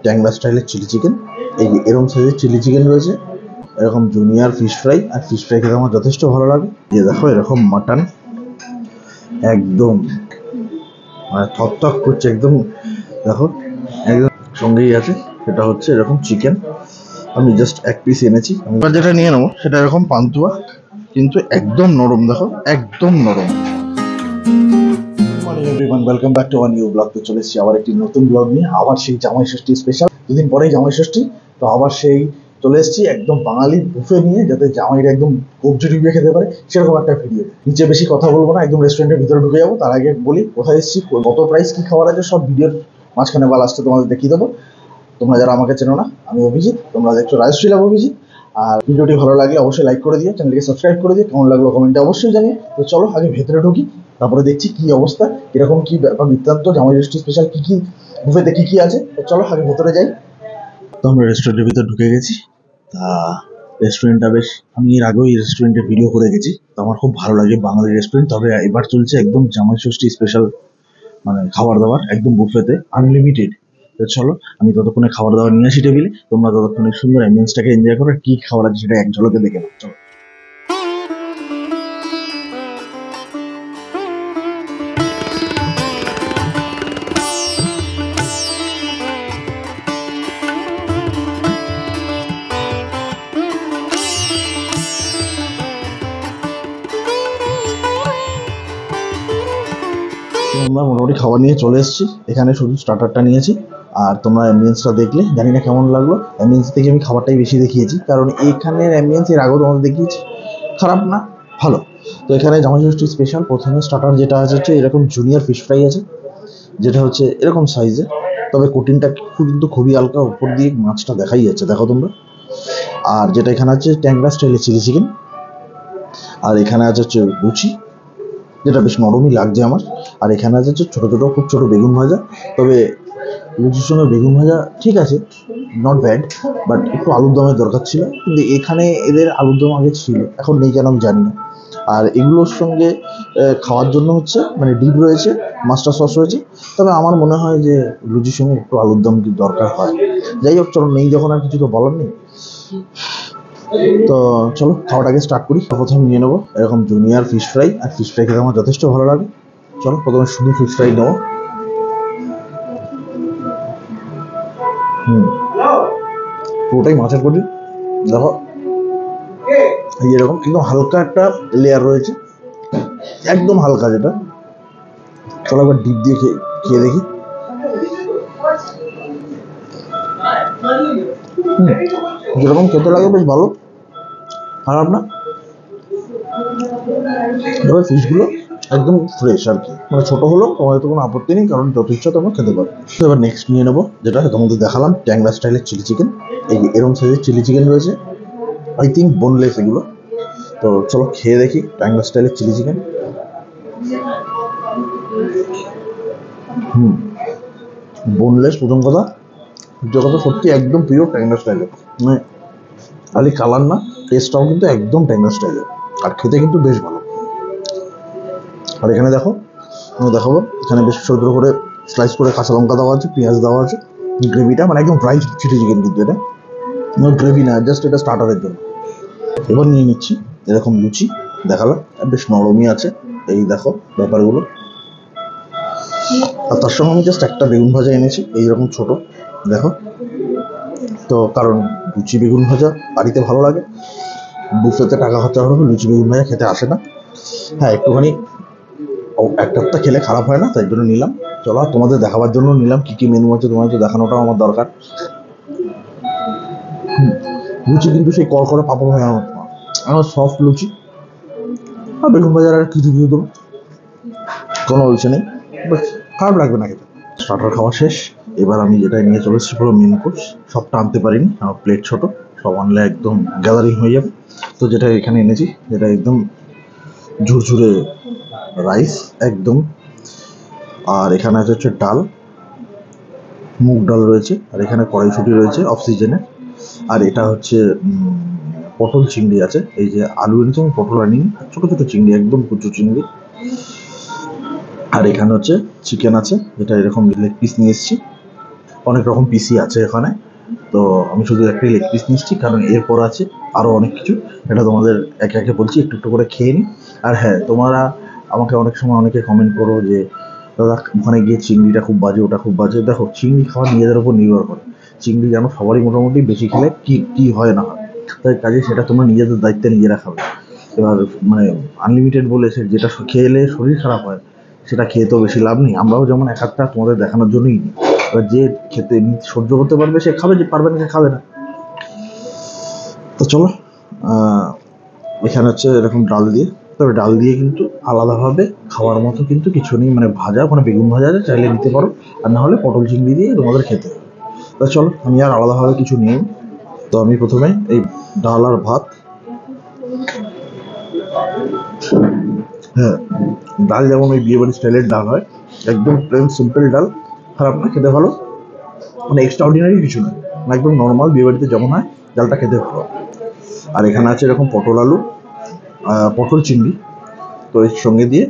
ট্যাংরা স্টাইলের chilli chicken. এই এরকম সাইজের চিলি চিকেন রয়েছে, এরকম জুনিয়র ফিশ ফ্রাই, আর ফিশ ফ্রাই খেতে আমার যথেষ্ট ভালো লাগে। যে দেখো এরকম মাটন একদম মানে থকথক করছে একদম, দেখো একদম সঙ্গেই আছে সেটা হচ্ছে এরকম চিকেন। আমি জাস্ট এক পিস এনেছি। এবার যেটা নিয়ে নেবো সেটা এরকম পান্তুয়া, কিন্তু একদম নরম, দেখো একদম নরম। Welcome back to our new blog. তো চলে এসেছি আবার একটি নতুন ব্লগ নিয়ে, আবার সেই জামাই ষষ্ঠী স্পেশাল। দুদিন পরেই জামাই ষষ্ঠী, তো আবার সেই চলে এসেছি একদম বাঙালি বুফে নিয়ে, যাতে জামাইরা একদম কবজি ডুবিয়ে খেতে পারে সেরকম একটা ভিডিও। নিচে বেশি কথা বলবো না, একদম রেস্টুরেন্টের ভিতরে ঢুকে যাবো। তার আগে বলি কোথায় এসেছি, কত প্রাইস, কি খাবার আছে, সব ভিডিওর মাঝখানে বা লাস্টে তোমাদের দেখিয়ে দেবো। তোমরা যারা আমাকে চেনো না, আমি অভিজিৎ, তোমরা দেখছো রাজশ্রী লাভ অভিজিৎ। আর ভিডিওটি ভালো লাগলে অবশ্যই লাইক করে দিও, চ্যানেলকে সাবস্ক্রাইব করে দিও, কেমন লাগলো কমেন্টে অবশ্যই জানিয়ে। তো চলো আগে ভেতরে ঢুকি, তারপরে দেখছি কি অবস্থা, কিরকম কি ব্যাপার বৃত্তান্ত, জামাই ষষ্ঠী স্পেশাল কি কি বুফেতে কি কি আছে। তো চলো আগে ভেতরে যাই। তো আমরা রেস্টুরেন্টের ভিতরে ঢুকে গেছি। তা রেস্টুরেন্টটা বেশ, আমি এর আগেও এই রেস্টুরেন্টে ভিডিও করে গেছি, তো আমার খুব ভালো লাগে বাঙালি রেস্টুরেন্ট। তবে এবার চলছে একদম জামাই ষষ্ঠী স্পেশাল, মানে খাবার দাবার একদম বুফেতে আনলিমিটেড। তো চলো আমি ততক্ষণে খাবার দাবার নিয়ে আসি টেবিলে, তোমরা ততক্ষণে সুন্দর অ্যাম্বিয়েন্সটাকে এনজয় করো, কি খাবার আছে সেটা এক ঝলকে দেখে নাও। চলো। আমরা মোটামুটি খাবার নিয়ে চলে এসেছি, এখানে শুধু স্টার্টারটা নিয়েছি। আর তোমরা অ্যাম্বিয়েন্সটা দেখলে, জানি না কেমন লাগলো। অ্যাম্বিয়েন্স থেকে আমি খাবারটাই বেশি দেখিয়েছি, কারণ এখানের অ্যাম্বিয়েন্স এর আগেও তোমাদের দেখিয়েছি, খারাপ না, ভালো। তো এখানে জামাই ষষ্ঠী স্পেশাল প্রথমে স্টার্টার যেটা আছে হচ্ছে এরকম জুনিয়র ফিশ ফ্রাই আছে, যেটা হচ্ছে এরকম সাইজের, তবে কোটিংটা কিন্তু খুবই হালকা, উপর দিয়ে মাছটা দেখাই যাচ্ছে, দেখো তোমরা। আর যেটা এখানে আছে ট্যাংরা স্টাইলের চিলি চিকেন। আর এখানে আছে হচ্ছে লুচি, যেটা বেশ নরমই লাগছে আমার। আর এখানে আছে হচ্ছে ছোটো ছোটো খুব ছোটো বেগুন ভাজা, তবে লুচির সঙ্গে বেগুন ভাজা ঠিক আছে, নট ব্যাড, বাট একটু আলুর দমের দরকার ছিল। কিন্তু এখানে এদের আলুর দম আগে ছিল, এখন নেই কেন আমি জানি না। আর এগুলোর সঙ্গে খাওয়ার জন্য হচ্ছে মানে ডিপ রয়েছে, মাস্টার সস রয়েছে। তবে আমার মনে হয় যে লুচির সঙ্গে একটু আলুর দম কি দরকার হয়। যাই হোক চলো, নেই যখন আর কিছু তো বলার নেই। তো চলো খাওয়াটাকে স্টার্ট করি। প্রথমে নিয়ে নেবো এরকম জুনিয়র ফিশ ফ্রাই, আর ফিশ ফ্রাই খেতে আমার যথেষ্ট ভালো লাগে। চলো প্রথমে শুধু ফিশ ফ্রাই নেবো। পুরোটাই মাছের কোটি, দেখো এই এরকম একদম হালকা একটা লেয়ার রয়েছে, একদম হালকা যেটা। চলো একবার ডিপ দিয়ে খেয়ে দেখি। যেরকম খেতে লাগে বেশ ভালো, খারাপ না। তবে ফিশগুলো একদম ফ্রেশ আর কি, মানে ছোটো হলেও তোমাদের তো কোনো আপত্তি নেই, কারণ যত ইচ্ছা তোমরা খেতে পারো। তো এবার নেক্সট নিয়ে নেবো যেটা তোমাদের দেখালাম, ট্যাংরা স্টাইলের চিলি চিকেন। এই এরকম সাইজের চিলি চিকেন রয়েছে, আই থিঙ্ক বোনলেস এগুলো। তো চলো খেয়ে দেখি ট্যাংরা স্টাইলের চিলি চিকেন। বোনলেস প্রথম কথা, দ্বিতীয় কথা সত্যি একদম পিওর ট্যাংরা স্টাইলের, মানে খালি কালার না, টেস্টটাও কিন্তু একদম ট্যাংরা স্টাইলের, আর খেতে কিন্তু বেশ ভালো। আর এখানে দেখো, আমি দেখাবো, এখানে বেশ ছোটো ছোটো করে স্লাইস করে কাঁচা লঙ্কা দেওয়া আছে, পেঁয়াজ দেওয়া আছে। গ্রেভিটা মানে একদম ড্রাই চিলি চিকেন, কিন্তু এটা গ্রেভি না, জাস্ট এটা স্টার্টারের জন্য। এবার নিয়ে নিচ্ছি এরকম লুচি, দেখালাম বেশ নরমই আছে, এই দেখো ব্যাপারগুলো। আর তার সঙ্গে আমি জাস্ট একটা বেগুন ভাজা এনেছি এইরকম ছোট, দেখো। তো কারণ লুচি বেগুন ভাজা বাড়িতে ভালো লাগে, বুফেতে টাকা খরচা হবে, লুচি বেগুন ভাজা খেতে আসে না। হ্যাঁ একটুখানি একটা খেলে খারাপ হয় না, তাই জন্য নিলাম। চলো তোমাদের দেখাবার জন্য নিলাম কি কি মেনু আছে, তোমাদের দেখানোটাও আমার দরকার। লুচি কিন্তু সেই কর করে পাপড় হয়ে আমার সফট লুচি, আর বেগুন ভাজার আর কিছু দিয়ে দেবো, কোনো ইচ্ছে নেই, বাট খারাপ লাগবে না খেতে। স্টার্টার খাওয়া শেষ, এবার আমি যেটা নিয়ে চলে এসেছি পুরো মেন কোর্স। সবটা আনতে পারিনি, আমার প্লেট ছোট, সব আনলে একদম গ্যাদারিং হয়ে যাবে। তো যেটা এখানে এনেছি, যেটা একদম ঝুরঝুরে রাইস একদম। আর এখানে আছে হচ্ছে ডাল, মুগ ডাল রয়েছে, আর এখানে কড়াইশুঁটি রয়েছে অফ সিজনে। আর এটা হচ্ছে পটল চিংড়ি আছে, এই যে আলু এনেছি আমি, পটল আনিনি, ছোটো ছোটো চিংড়ি, একদম কুচু চিংড়ি। আর এখানে হচ্ছে চিকেন আছে, যেটা এরকম লেগ পিস নিয়ে এসেছি। অনেক রকম পিসি আছে এখানে। তো আমি শুধু একটাই লেগ পিস নিচ্ছি, কারণ এরপর আছে আরও অনেক কিছু। এটা তোমাদের একে একে বলছি, একটু একটু করে খেয়ে নিই। আর হ্যাঁ, তোমরা আমাকে অনেক সময় অনেকে কমেন্ট করো যে দাদা ওখানে গিয়ে চিংড়িটা খুব বাজে, ওটা খুব বাজে। দেখো, চিংড়ি খাওয়া নিজেদের উপর নির্ভর করে। চিংড়ি যেন সবারই মোটামুটি বেশি খেলে কি হয় না হয়, তাই কাজে সেটা তোমরা নিজেদের দায়িত্বে নিজেরা খাবে। এবার মানে আনলিমিটেড বলে সে যেটা খেলে শরীর খারাপ হয়, সেটা খেয়ে তো বেশি লাভ নেই। আমরাও যেমন এক একটা তোমাদের দেখানোর জন্যই নিই। এবার যে খেতে সহ্য করতে পারবে সে খাবে, যে পারবে না সে খাবে না। তো চলো, এখানে হচ্ছে এরকম ডাল দিয়ে, তবে ডাল দিয়ে কিন্তু আলাদাভাবে খাওয়ার মতো কিন্তু কিছু নেই। মানে ভাজা, ওখানে বেগুন ভাজা আছে, চাইলে নিতে পারো, আর না হলে পটল চিংড়ি দিয়ে তোমাদের খেতে হবে। তা চলো, আমি আর আলাদাভাবে কিছু নিই। তো আমি প্রথমে এই ডাল আর ভাত, হ্যাঁ, ডাল যেমন ওই বিয়ে বাড়ির স্টাইলের ডাল হয়, একদম প্লেন সিম্পল ডাল, খারাপ না, খেতে ভালো, মানে এক্সট্রা অর্ডিনারি কিছু নয়, একদম নর্মাল বিয়ে বাড়িতে যেমন হয় ডালটা খেতে ভালো। আর এখানে আছে এরকম পটল আলু, পটল চিংড়ি, তো এর সঙ্গে দিয়ে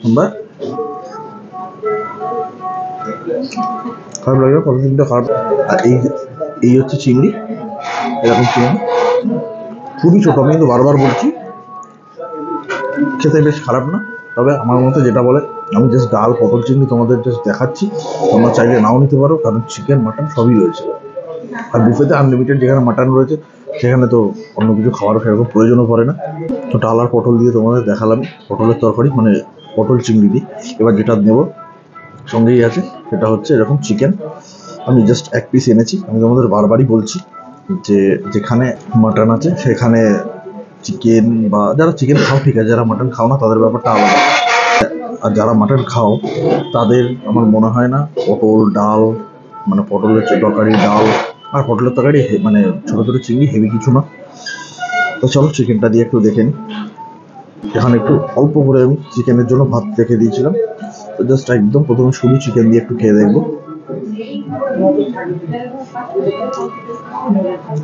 আমরা খারাপ লাগে না, পটল চিংড়িটা খারাপ। আর এই হচ্ছে চিংড়ি, এরকম চিংড়ি খুবই ছোটো, আমি কিন্তু বারবার বলছি খেতে বেশ খারাপ না। তবে আমার মতে যেটা বলে, আমি জাস্ট ডাল পটল চিংড়ি তোমাদের জাস্ট দেখাচ্ছি, তোমরা চাইলে নাও নিতে পারো, কারণ চিকেন মাটন সবই রয়েছে। আর বুফেতে আনলিমিটেড যেখানে মাটন রয়েছে, সেখানে তো অন্য কিছু খাওয়ারও সেরকম প্রয়োজনও পড়ে না। তো ডাল আর পটল দিয়ে তোমাদের দেখালাম পটলের তরকারি, মানে পটল চিংড়ি দিয়ে। এবার যেটা নেব সঙ্গেই আছে, সেটা হচ্ছে এরকম চিকেন। আমি জাস্ট এক পিস এনেছি। আমি তোমাদের বারবারই বলছি যে যেখানে মাটন আছে সেখানে চিকেন, বা যারা চিকেন খাও ঠিক আছে, যারা মাটন খাও না তাদের ব্যাপারটা আলাদা। আর যারা মাটন খাও তাদের আমার মনে হয় না পটল ডাল, মানে পটলের তরকারি, ডাল আর পটলের তরকারি, মানে ছোটো ছোটো চিংড়ি হেভি কিছু না। তো চলো চিকেনটা দিয়ে একটু দেখে নিই। এখানে একটু অল্প করে আমি চিকেনের জন্য ভাত রেখে দিয়েছিলাম, তো জাস্ট একদম প্রথমে শুধু চিকেন দিয়ে একটু খেয়ে দেখবো।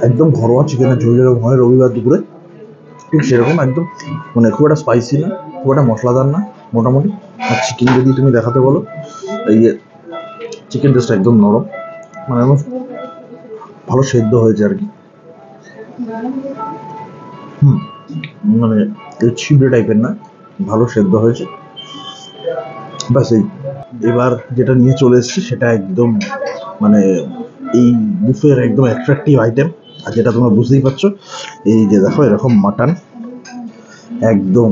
একদম ঘরোয়া চিকেনের ঝোল যেরকম হয় রবিবার দুপুরে, ঠিক সেরকম একদম, মানে খুব একটা স্পাইসি না, খুব একটা মশলাদার না, মোটামুটি। আর চিকেন যদি তুমি দেখাতে বলো, এই যে চিকেন জাস্ট একদম নরম, মানে একদম ভালো সেদ্ধ হয়েছে আর কি। মানে এই ছিবড়ে টাইপের না, ভালো সেদ্ধ হয়েছে। ব্যাস এই, এবার যেটা নিয়ে চলে এসেছি সেটা একদম মানে এই বুফের একদম অ্যাট্রাকটিভ আইটেম। আর যেটা তোমরা বুঝতেই পারছো, এই যে দেখো এরকম মাটন একদম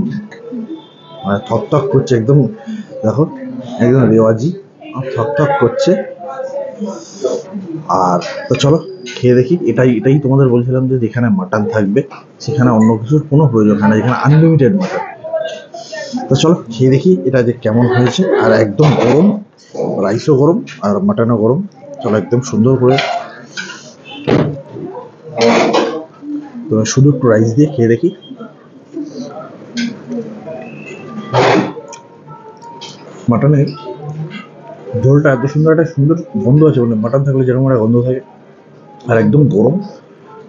মানে থকথক করছে, একদম দেখো একদম রেওয়াজি থকথক করছে। আর তো চলো খেয়ে দেখি। এটাই তোমাদের বলছিলাম যে যেখানে মাটন থাকবে সেখানে অন্য কিছুর কোনো প্রয়োজন হয় না, যেখানে আনলিমিটেড মাটন। তো চলো খেয়ে দেখি এটা যে কেমন হয়েছে। আর একদম গরম, রাইসও গরম আর মাটনও গরম। চলো একদম সুন্দর করে শুধু একটু রাইস দিয়ে খেয়ে দেখি। মাটনের ঝোলটা এত সুন্দর, একটা সুন্দর গন্ধ আছে, মানে মাটন থাকলে যেরকম একটা গন্ধ থাকে, আর একদম গরম।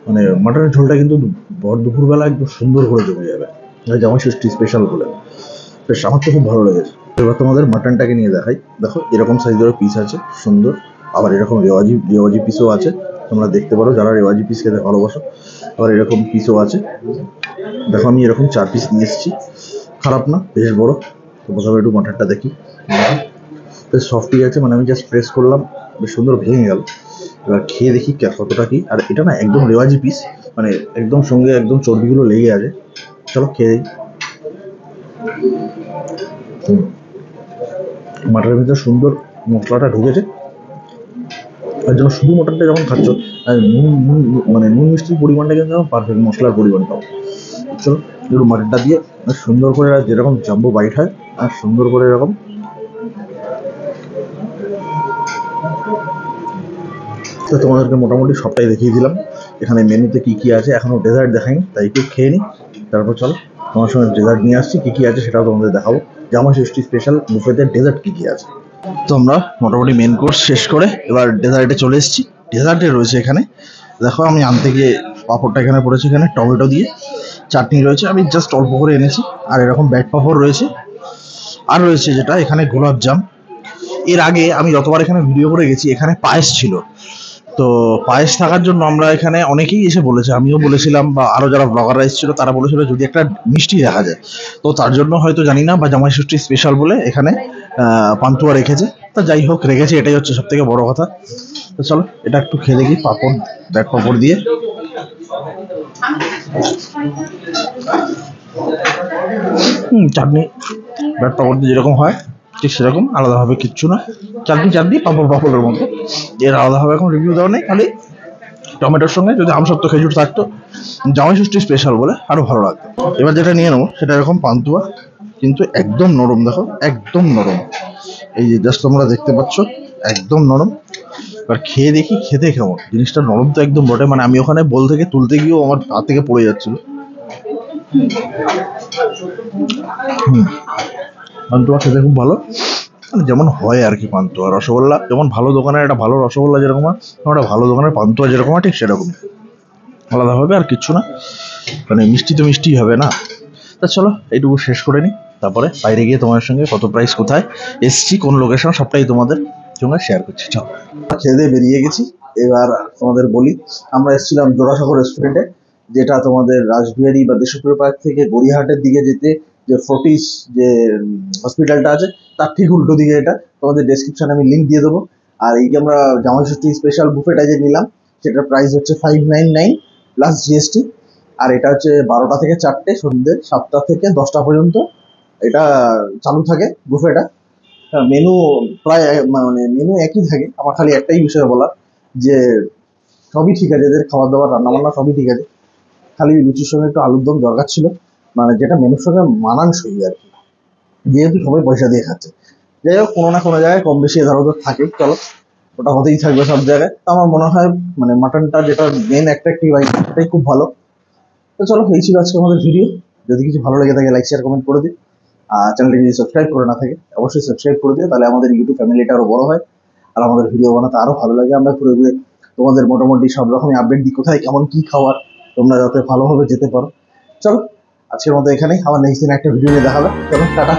মানে মাটনের ঝোলটা কিন্তু ভর দুপুরবেলা একদম সুন্দর করে জমে যাবে, জামাই ষষ্ঠী স্পেশাল বলে। বেশ, আমার তো খুব ভালো লেগেছে। এবার তোমাদের মাটনটাকে নিয়ে দেখাই। দেখো এরকম সাইজের পিস আছে সুন্দর, আবার এরকম রেওয়াজি পিসও আছে, তোমরা দেখতে পারো যারা রেওয়াজি পিস খেতে ভালোবাসো। আবার এরকম পিসও আছে। দেখো আমি এরকম 4 পিস নিয়ে এসেছি, খারাপ না, বেশ বড়। তো প্রথমে একটু মাটনটা দেখি, বেশ সফটই আছে, মানে আমি জাস্ট প্রেস করলাম বেশ সুন্দর ভেঙে গেল। এবার খেয়ে দেখি কতটা কি। আর এটা না একদম রেওয়াজি পিস, মানে একদম সঙ্গে একদম চর্বিগুলো লেগে আছে। চলো খেয়ে দিই। মাটনের ভিতরে সুন্দর মশলাটা ঢুকেছে, তার জন্য শুধু মটনটা যখন খাচ্ছ, আর মানে নুন মিষ্টির পরিমাণটা কিন্তু পারফেক্ট, মশলার পরিমাণটাও। চলো একটু মাটনটা দিয়ে সুন্দর করে, যেরকম জাম্বো বাইট হয় আর সুন্দর করে এরকম। তো তোমাদেরকে মোটামুটি সবটাই দেখিয়ে দিলাম। এখানে মেনুতে কী কী আছে, এখনও ডেজার্ট দেখাইনি, তাই একটু খেয়ে নিই, তারপর চলো তোমার সঙ্গে ডেজার্ট নিয়ে আসছি। কী কী আছে সেটাও তোমাদের দেখাবো, জামাই ষষ্ঠী স্পেশাল বুফেতে ডেজার্ট কী কী আছে। তো আমরা মোটামুটি মেন কোর্স শেষ করে এবার ডেজার্টে চলে এসেছি। ডেজার্টে রয়েছে এখানে, দেখো আমি আনতে গিয়ে পাঁপড়টা এখানে পড়েছে, এখানে টমেটো দিয়ে চাটনি রয়েছে, আমি জাস্ট অল্প করে এনেছি। আর এরকম ব্যাট পাঁপড় রয়েছে, আর রয়েছে যেটা এখানে গোলাপ জাম, এর আগে আমি যতবার এখানে ভিডিও করে গেছি এখানে পায়েস ছিল, তো পায়েস থাকার জন্য আমরা এখানে অনেকেই এসে বলেছে, আমিও বলেছিলাম বা আরও যারা ব্লগাররা এসেছিল তারা বলেছিল যদি একটা মিষ্টি রাখা যায়, তো তার জন্য হয়তো জানি না বা জামাই ষষ্ঠী স্পেশাল বলে এখানে পান্তুয়া রেখেছে। তা যাই হোক রেখেছে, এটাই হচ্ছে সব থেকে বড় কথা। তো চলো এটা একটু খেয়ে দেখি, পাঁপড় ব্যাট পাঁপড় দিয়ে। চাটনি ব্যাট পাঁপড় দিয়ে যেরকম হয় ঠিক সেরকম, আলাদাভাবে কিচ্ছু না, চাটনি চাটনি পাঁপড় পাঁপড়ের মতো, এর আলাদাভাবে এখন রিভিউ দেওয়া নেই। খালি টমেটোর সঙ্গে যদি আমসত্ত্ব খেজুর থাকতো জামাই ষষ্ঠী স্পেশাল বলে আরো ভালো লাগতো। এবার যেটা নিয়ে নেবো সেটা এরকম পান্তুয়া, কিন্তু একদম নরম, দেখো একদম নরম, এই যে জাস্ট তোমরা দেখতে পাচ্ছ একদম নরম। এবার খেয়ে দেখি খেতে কেমন, জিনিসটা নরম তো একদম বটে, মানে আমি ওখানে বোল থেকে তুলতে গিয়েও আমার হাত থেকে পড়ে যাচ্ছিল। পান্তুয়া খেতে খুব ভালো, মানে যেমন হয় আর কি, পান্তুয়া রসগোল্লা যেমন ভালো দোকানের একটা ভালো রসগোল্লা যেরকম হয়, একটা ভালো দোকানের পান্তুয়া যেরকম হয় ঠিক সেরকম, আলাদা হবে আর কিচ্ছু না, মানে মিষ্টি তো মিষ্টি হবে না। তা চলো এইটুকু শেষ করে নিই, তারপরে বাইরে গিয়ে তোমাদের সঙ্গে কত প্রাইস, কোথায় এসছি, কোন লোকেশন সবটাই তোমাদের সঙ্গে শেয়ার করছি। চলো খেয়ে দিয়ে বেরিয়ে গেছি, এবার তোমাদের বলি আমরা এসেছিলাম জোড়াসাঁকো রেস্টুরেন্টে, যেটা তোমাদের রাসবিহারী বা দেশপ্রিয় পার্ক থেকে গড়িয়াহাটের দিকে যেতে যে ফোর্টিস যে হসপিটালটা আছে তার ঠিক উল্টো দিকে, এটা তোমাদের ডেসক্রিপশনে আমি লিঙ্ক দিয়ে দেবো। আর এই যে আমরা জামাই ষষ্ঠী স্পেশাল বুফেটা যে নিলাম সেটার প্রাইস হচ্ছে 599 প্লাস জিএসটি। আর এটা হচ্ছে 12টা থেকে 4টে, সন্ধ্যে 7টা থেকে 10টা পর্যন্ত এটা চালু থাকে বুফেটা। মেনু প্রায় মানে মেনু একই থাকে, আমার খালি একটাই বিষয় বলা যে সবই ঠিক আছে, এদের খাবার দাবার রান্না বান্না সবই ঠিক আছে, খালি লুচির সঙ্গে একটু আলুর দম দরকার ছিল, মানে যেটা মেনুর সঙ্গে মানানসই আর কি, যেহেতু সবাই পয়সা দিয়ে খাচ্ছে। যাই হোক কোনো না কোনো জায়গায় কম বেশি এধার ওধার থাকে, চলো ওটা হতেই থাকবে সব জায়গায়। তো আমার মনে হয় মানে মাটনটা যেটা মেন অ্যাট্রাক্টিভ আইটেম সেটাই খুব ভালো। তো চলো এই ছিল আজকে আমাদের ভিডিও, যদি কিছু ভালো লেগে থাকে লাইক শেয়ার কমেন্ট করে দিই, আর চ্যানেলটাকে যদি সাবস্ক্রাইব করে না থাকে অবশ্যই সাবস্ক্রাইব করে দিও, তাহলে আমাদের ইউটিউব ফ্যামিলিটা আরও বড় হয় আর আমাদের ভিডিও বানাতে আরও ভালো লাগে। আমরা ঘুরে ঘুরে তোমাদের মোটামুটি সব রকমই আপডেট দিই, কোথায় কেমন কী খাবার, তোমরা যাতে ভালোভাবে যেতে পারো। চলো আজকের মতো এখানেই, আবার নেক্সট দিন একটা ভিডিও নিয়ে দেখাবে, চলো টাটা।